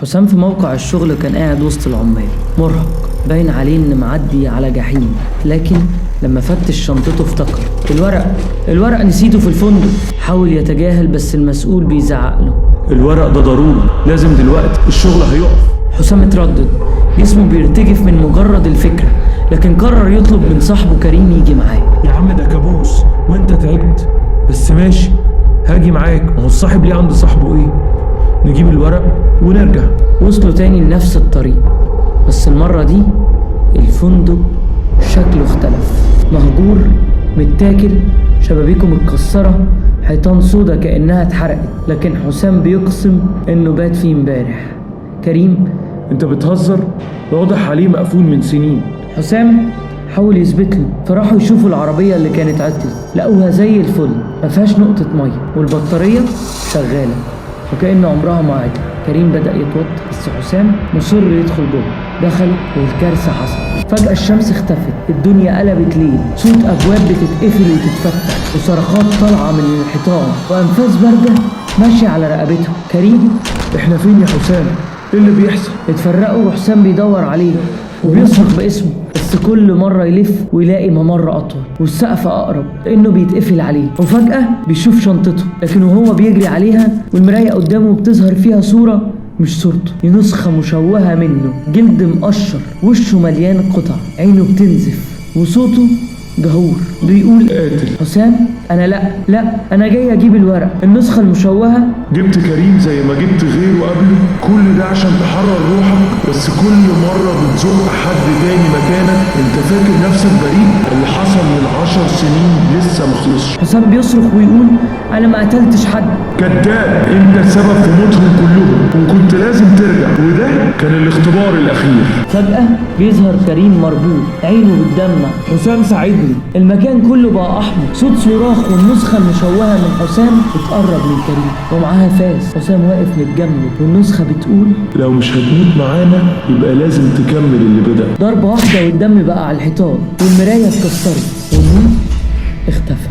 حسام في موقع الشغل كان قاعد وسط العمال مرهق، باين عليه ان معدي على جحيم. لكن لما فتش شنطته افتكر الورق نسيته في الفندق. حاول يتجاهل بس المسؤول بيزعق له. الورق ده ضروري، لازم دلوقتي الشغل هيقف. حسام اتردد، جسمه بيرتجف من مجرد الفكرة، لكن قرر يطلب من صاحبه كريم يجي معاه. يا عم ده كابوس وانت تعبت، بس ماشي هاجي معاك. ما هو الصاحب ليه عند صاحبه ايه؟ نجيب الورق ونرجع. وصلوا تاني لنفس الطريق، بس المرة دي الفندق شكله اختلف. مهجور، متاكل، شبابيكه متكسرة، حيطان سودا كأنها اتحرقت. لكن حسام بيقسم انه بات فيه امبارح. كريم: انت بتهزر؟ ده واضح عليه مقفول من سنين. حسام حاول يثبت له، فراحوا يشوفوا العربية اللي كانت عطلت، لقوها زي الفل، مفيهاش نقطة مية، والبطارية شغالة وكأن عمرها ما عطلت. كريم بدأ يتوتر، بس حسام مصر يدخل جوه. دخلوا والكارثة حصلت. فجأة الشمس اختفت، الدنيا قلبت ليل، صوت أبواب بتتقفل وتتفتح، وصرخات طالعة من الحيطان، وأنفاس باردة ماشية على رقبته. كريم: احنا فين يا حسام؟ ايه اللي بيحصل؟ اتفرقوا وحسام بيدور عليه وبيصرخ باسمه، بس كل مرة يلف ويلاقي ممر أطول والسقف أقرب لأنه بيتقفل عليه. وفجأة بيشوف شنطته، لكن وهو بيجري عليها والمراية قدامه بتظهر فيها صورة مش صورته، دي نسخة مشوهة منه. جلد مقشر، وشه مليان قطع، عينه بتنزف، وصوته جهور بيقول: قاتل. حسام أنا لا أنا جاي أجيب الورق، النسخة المشوهة. جبت كريم زي ما جبت غيره قبله، كل ده عشان تحرر روحك، بس كل مرة بتزق حد تاني مكانك. انت فاكر نفسك بريء؟ اللي حصل من 10 سنين لسه مخلصش. حسام بيصرخ ويقول: أنا ما قتلتش حد. كذاب، انت السبب في موتهم كلهم وكنت لازم ترجع، وده كان الاختبار الاخير. فجأة بيظهر كريم مربوط، عينه بتدمع. حسام ساعدني. المكان كله بقى أحمر، صوت صراخ، والنسخة المشوهة من حسام بتقرب من كريم ومعاها فاس. حسام واقف متجمد والنسخة بتقول: لو مش هتموت معانا يبقى لازم تكمل اللي بدأ. ضربة واحدة والدم بقى على الحيطان والمراية اتكسرت والنور اختفى.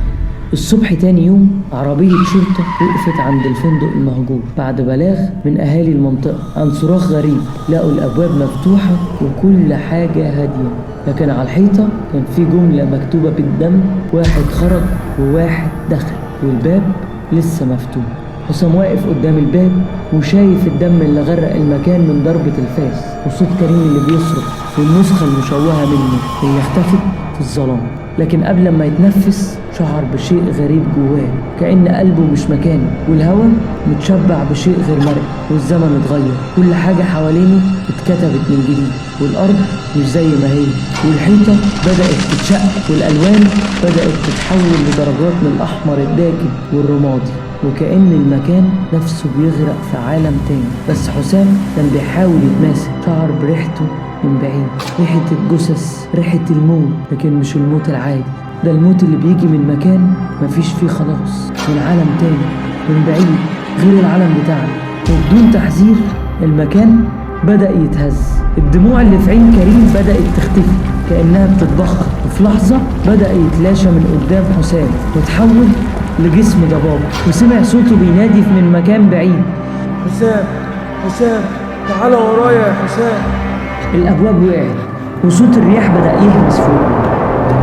الصبح تاني يوم عربية شرطة وقفت عند الفندق المهجور بعد بلاغ من أهالي المنطقة عن صراخ غريب. لقوا الأبواب مفتوحة وكل حاجة هادية، لكن على الحيطة كان في جملة مكتوبة بالدم: واحد خرج وواحد دخل، والباب لسه مفتوح. حسام واقف قدام الباب وشايف الدم اللي غرق المكان من ضربة الفاس، وصوت كريم اللي بيصرخ، والنسخة المشوهة منه هي اختفت في الظلام. لكن قبل ما يتنفس شعر بشيء غريب جواه، كأن قلبه مش مكانه، والهواء متشبع بشيء غير مرئي، والزمن اتغير. كل حاجة حوالينه اتكتبت من جديد، والأرض مش زي ما هي، والحيطة بدأت تتشق، والألوان بدأت تتحول لدرجات من الأحمر الداكن والرمادي، وكأن المكان نفسه بيغرق في عالم تاني. بس حسام كان بيحاول يتماسك، شعر بريحته من بعيد، ريحة الجثث، ريحة الموت، لكن مش الموت العادي، ده الموت اللي بيجي من مكان مفيش فيه خلاص، من عالم تاني، من بعيد غير العالم بتاعنا. وبدون تحذير المكان بدأ يتهز. الدموع اللي في عين كريم بدأت تختفي كأنها بتتبخر، وفي لحظة بدأ يتلاشى من قدام حسام وتحول لجسم ضباب، وسمع صوته بينادي من مكان بعيد: حسام تعال ورايا يا حسام. الأبواب وقعت وصوت الرياح بدأ يهمس فوق،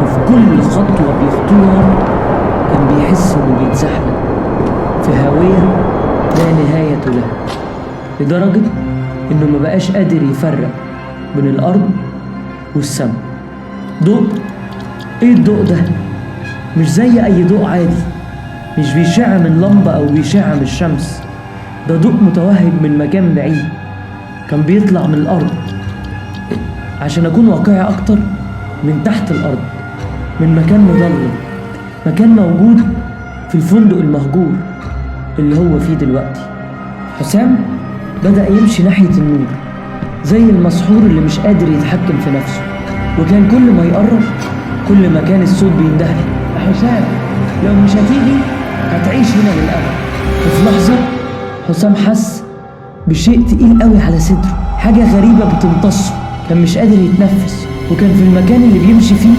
وفي كل خطوة بيخطوها كان بيحس إنه بيتزحلق في هاوية لا نهاية لها، لدرجة إنه ما بقاش قادر يفرق بين الأرض والسماء. ضوء؟ إيه الضوء ده؟ مش زي أي ضوء عادي، مش بيشع من لمبة أو بيشع من الشمس، ده ضوء متوهج من مكان بعيد، كان بيطلع من الأرض، عشان أكون واقعي أكتر من تحت الأرض، من مكان مظلم، مكان موجود في الفندق المهجور اللي هو فيه دلوقتي. حسام بدأ يمشي ناحية النور زي المسحور اللي مش قادر يتحكم في نفسه، وكان كل ما يقرب كل ما كان الصوت بيندهله: يا حسام لو مش هتيجي هتعيش هنا للأبد. وفي لحظة حسام حس بشيء تقيل قوي على صدره، حاجة غريبة بتمتصه، كان مش قادر يتنفس، وكان في المكان اللي بيمشي فيه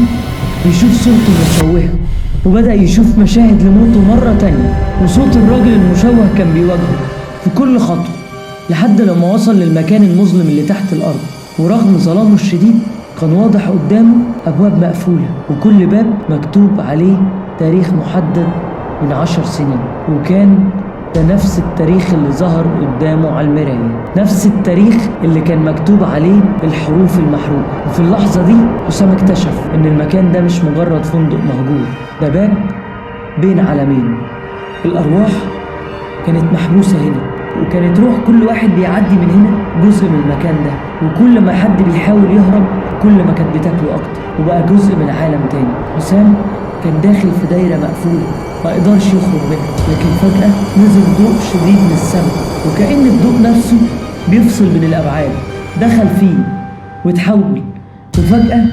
بيشوف صورته مشوهة، وبدأ يشوف مشاهد لموته مرة تانية، وصوت الراجل المشوه كان بيواجهه في كل خطوة، لحد لما وصل للمكان المظلم اللي تحت الأرض. ورغم ظلامه الشديد كان واضح قدامه أبواب مقفولة، وكل باب مكتوب عليه تاريخ محدد من 10 سنين. وكان ده نفس التاريخ اللي ظهر قدامه على المراية، نفس التاريخ اللي كان مكتوب عليه الحروف المحروقة. وفي اللحظة دي حسام اكتشف إن المكان ده مش مجرد فندق مهجور، ده باب بين عالمين. الأرواح كانت محبوسة هنا، وكانت روح كل واحد بيعدي من هنا جزء من المكان ده. وكل ما حد بيحاول يهرب كل ما كانت بتاكله أكتر، وبقى جزء من عالم تاني. حسام كان داخل في دايرة مقفولة ما قدرش يخرج منها، لكن فجأة نزل ضوء شديد من السماء، وكأن الضوء نفسه بيفصل بين الأبعاد. دخل فيه وتحول، وفجأة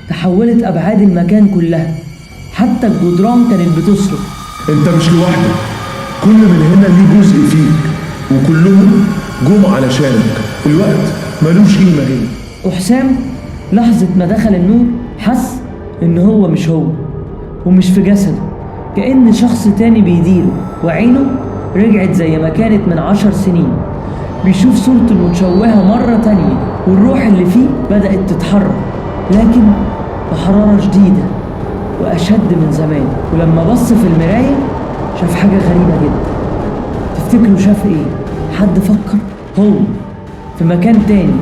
تحولت أبعاد المكان كلها، حتى الجدران كانت بتصرخ. انت مش لوحدك، كل من هنا ليه جزء فيك، وكلهم جم علشانك. الوقت ملوش قيمة هنا. وحسام لحظة ما دخل النور حس إن هو مش هو ومش في جسده، كأن شخص تاني بيديره. وعينه رجعت زي ما كانت من 10 سنين، بيشوف صورته المتشوهة مرة تانية، والروح اللي فيه بدأت تتحرك، لكن بحرارة شديدة وأشد من زمان. ولما بص في المراية شاف حاجة غريبة جدا. تفتكروا شاف ايه؟ حد فكر؟ هو في مكان تاني،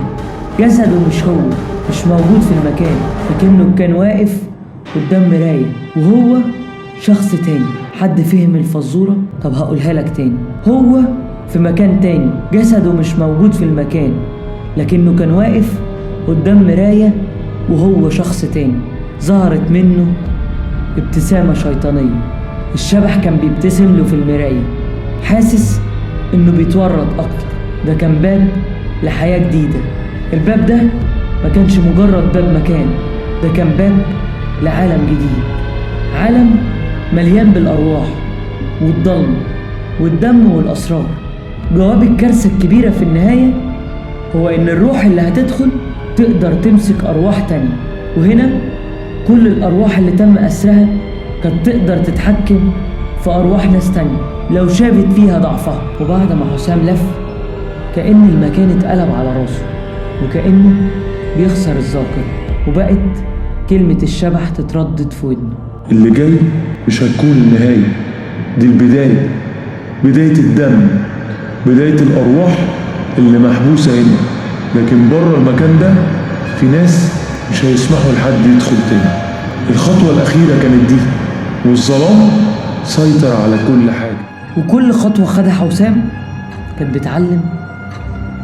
جسده مش هو، مش موجود في المكان، لكنه كان واقف قدام مراية وهو شخص تاني. حد فهم الفزورة؟ طب هقولها لك تاني. هو في مكان تاني، جسده مش موجود في المكان، لكنه كان واقف قدام مراية وهو شخص تاني. ظهرت منه ابتسامة شيطانية. الشبح كان بيبتسم له في المراية، حاسس انه بيتورط اكتر. ده كان باب لحياة جديدة. الباب ده ما كانش مجرد باب مكان، ده كان باب لعالم جديد، عالم مليان بالأرواح والضلم والدم والأسرار. جواب الكارثة الكبيرة في النهاية هو إن الروح اللي هتدخل تقدر تمسك أرواح تانية، وهنا كل الأرواح اللي تم أسرها كانت تقدر تتحكم في أرواح ناس تانية لو شافت فيها ضعفها. وبعد ما حسام لف كأن المكان اتقلب على راسه، وكأنه بيخسر الذاكرة، وبقت كلمة الشبح تتردد في ودنه: اللي جاي مش هتكون النهاية، دي البداية، بداية الدم، بداية الأرواح اللي محبوسة هنا. لكن بره المكان ده في ناس مش هيسمحوا لحد يدخل تاني. الخطوة الأخيرة كانت دي، والظلام سيطر على كل حاجة. وكل خطوة خدها حسام كانت بتعلم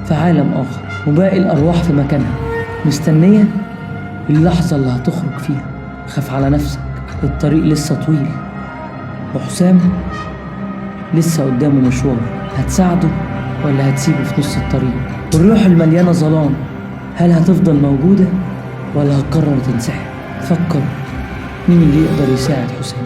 في عالم آخر، وباقي الأرواح في مكانها مستنية اللحظة اللي هتخرج فيها. خاف على نفسك، الطريق لسه طويل، وحسام لسه قدامه مشوار. هتساعده ولا هتسيبه في نص الطريق؟ والروح المليانة ظلام هل هتفضل موجودة ولا هتقرر تنسحب؟ فكر مين اللي يقدر يساعد حسام.